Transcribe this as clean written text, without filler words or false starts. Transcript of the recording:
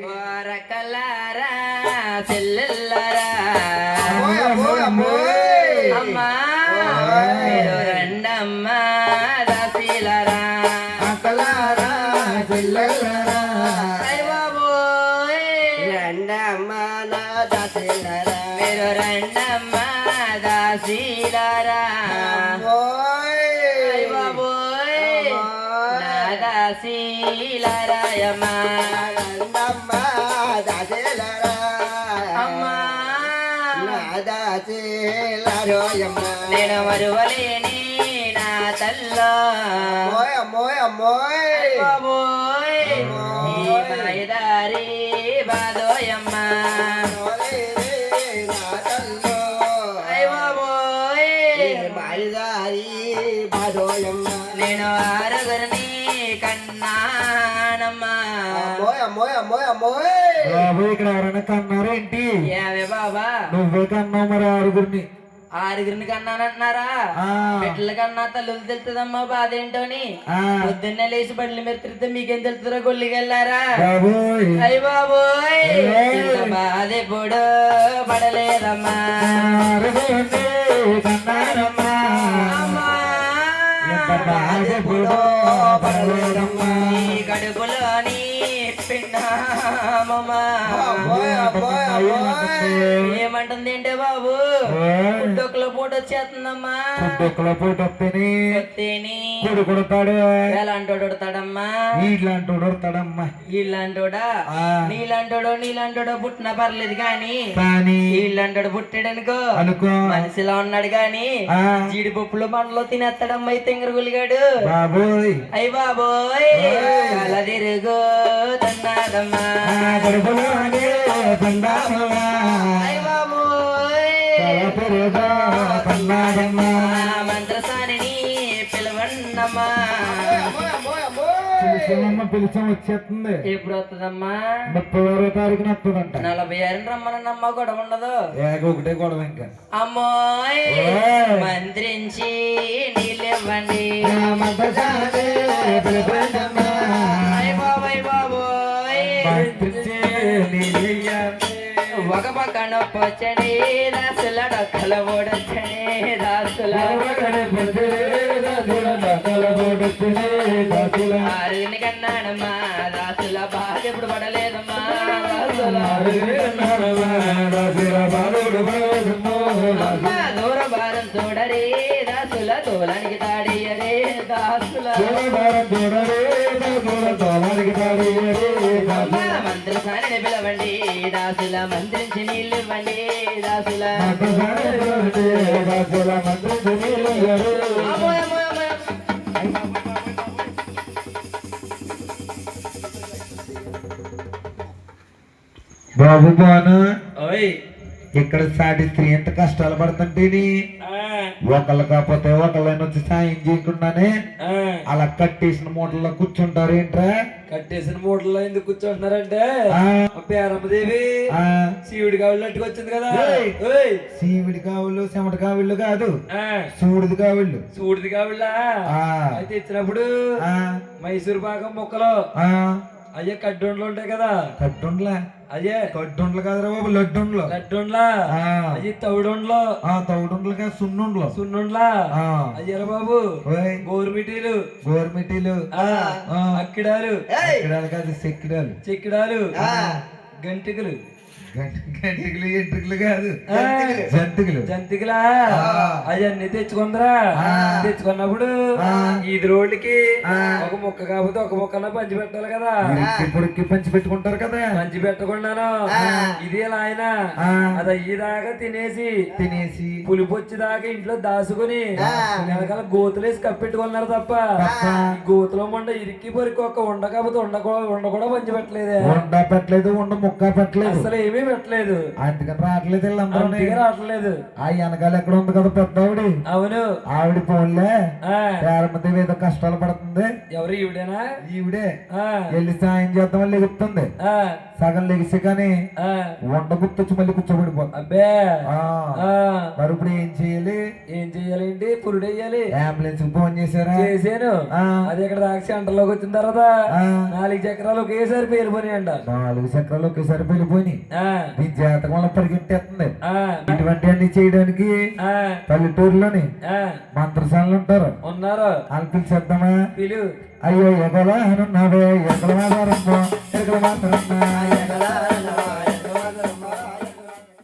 ఓరకలారా చెల్లెల్లారా అమ్మా మీరు రండమ్మా దాసీలారా అక్కలారా చెల్లెల్లారా అయ్ బాబోయ్ రండమ్మా నా దాసీలారా మీరు రండమ్మా దాసీలారా అయ్ బాబోయ్ నా దాసీలారాయమ్మా రండమ్మా దాసీలారా అమ్మా నా దాసీలారోయమ్మ నేను మరువలేని నా తల్లో అమ్మోయ్ బాబోయ్ ఈ మాయదారి బాదోయమ్మ అయ్ బాబోయ్ నేను ఆరుగురిని కన్నానమ్మా బాబు ఇక్కడ ఎవరైనా కన్నారేంటి? ఏవే బాబా నువ్వే కన్నావు మరి ఆరుగురిని. ఆరుగురిని కన్నానంటున్నారా? బిడ్డల కన్నా తల్లులు తెలుతుందమ్మా బాధ ఏంటోని. పొద్దున్నే లేచి బండ్ల మీద తిరిగితే మీకేం తెలుతుందో గొల్లికెళ్ళారా? అయ్య బాబోయ్ ఇంత బాధ ఎప్పుడు పడలేదమ్మా. ఈ కడుపులోని పిండామమ్మా ఏమంటుంది ఏంటే బాబు? పుట్టొక్కల పూట వచ్చేస్తుందమ్మా. పుట్టొక్కల పూట వస్తేనే కొడు కొడతాడు. ఎలాంటోడు కొడతాడమ్మా? ఇట్లాంటోడు కొడతాడమ్మా. వీళ్ళంటోడా నీలాంటోడో పుట్టినా పర్లేదు గాని వీళ్ళంటోడు పుట్టాడనుకో అనుకో మనిషిలా ఉన్నాడు గాని జీడిపప్పులు మనలో తినేస్తాడమ్మా ఈ తింగరుగులిగాడు. బాబోయ్ అయ్య బాబోయ్ అలా తిరుగు తన్నాదమ్మా. అయ్య బాబోయ్ మంత్రసానిని పిలవండమ్మా. పిలిచాం వచ్చేస్తుంది. ఎప్పుడు వస్తుందమ్మా? 31వ తారీఖున వస్తుందంట. 46 రమ్మనమ్మా గొడవ ఉండదు. ఒకటే గొడవ ఇంకా. అమ్మోయ్ మంత్రించి నీళ్ళివ్వండి. అయ్ బాబోయ్ బాబోయ్ ఒక పక్క నొప్పొచ్చని దాసుల డొక్కల ఓడొచ్చని దాసుల ఆరుని కన్నాడమ్మా దాసుల బాధ ఎప్పుడు పడలేదమ్మా. దూర భారం చూడరే దాసుల తోలానికి తాడియరే దాసుల మంత్రసాని పిలవండి దాసుల మంత్రించి నీళ్ళు ఇవ్వండి దాసుల. బాబు బాను ఇక్కడ సాటి స్త్రీ ఎంత కష్టాలు పడుతుంటేని ఒకళ్ళు కాకపోతే ఒకళ్ళని వచ్చి సాయం చేయకుండానే అలా కట్టేసిన మూటల్లో కూర్చుంటారు ఏంట్రా? కట్టేసిన మూటల్లో ఎందుకు కూర్చుంటున్నారంటే పేరమ్మదేవి శివుడి కావులు వచ్చింది కదా. శివుడి కావులు చెమట కావుళ్ళు కాదు, సూడిది కావుళ్ళు. శివుడిది కావుళ్ళ అయితే ఇచ్చినప్పుడు మైసూరు పాకం మొక్కలు అయ్యే కడ్డొండ్లు ఉంటాయి కదా. కడ్డొండ్లా? అయ్యే కడ్డొండ్లు కాదురా బాబు, లడ్డొండ్లు. లడ్డొండ్లా అయ్యి తౌడుండ్లు. తౌడుండ్లు కాదు, సున్నుండ్లు. సున్నుండ్లా అయ్యారా బాబు. గోరుమిటీలు అక్కిడాలు కాదు, చెక్కిడాలు. చెక్కిడాలు గంటికలు. గంటికలు ఎంట్రికలు కాదు, జంతికలు. జంతికలా అవన్నీ తెచ్చుకుందరా. తెచ్చుకున్నప్పుడు ఈది రోడ్లకి ఒక ముక్క కాకపోతే ఒక ముక్కన పంచి పెట్టాలి కదా. ఇప్పటికి పంచి పెట్టుకుంటారు కదా. పంచి పెట్టకుండాను ఇది ఆయన అది అయ్యేదాకా తినేసి పులిపొచ్చి దాకా ఇంట్లో దాసుకుని వెనకాల గోతులేసి కప్పెట్టుకున్నారు తప్ప గోతులో మొండ ఇరికి పొరికి ఒక ఉండ కాకపోతే ఉండ కూడా పంచి పెట్టలేదే. ఉండ పెట్టలేదు, ఉండ ముక్క పెట్టలేదు, అసలు ఏమీ పెట్టలేదు. అందుకని రావట్లేదు రావట్లేదు. ఆ వెనకాల ఎక్కడ ఉంది కదా పెద్ద ఆవిడ. అవును ఆవిడ ఫోన్లే పేరమ్మదేవి ఏదో కష్టాలు పడుతుంది. ఎవరు? ఈవిడేనా? ఈవిడే వెళ్ళి సాయం చేద్దామని చెప్తుంది. సగం లెగిసి కానీ ఆ, వంట గుర్తొచ్చి మళ్ళీ కూర్చోబడిపోతా అబ్బే ఆ, ఆ, మరి ఇప్పుడు ఏం చేయాలి? ఏం చెయ్యాలేంటి పురుడు వేయాలి అంబులెన్స్ కి ఫోన్ చేశారా? చేశాను ఆ. అది ఇక్కడ దాకా సెంటర్లోకి వచ్చిన తర్వాత ఆ. 4 చక్రాలు ఒకేసారి పేలిపోయినాయంట 4 చక్రాలు ఒకేసారి వెళ్ళిపోయి ఆ, ఈ జాతకం వల్ల పరిగెట్టేస్తుంది. ఆ, ఇటువంటి అన్ని చేయడానికి ఆ, పల్లెటూరులోని ఆ, మంత్రశాలలు ఉంటారు. ఉన్నారు వాళ్ళు పిలిచేద్దామా? పిలు అయ్యో ఎగలా అనున్నావే ఎగల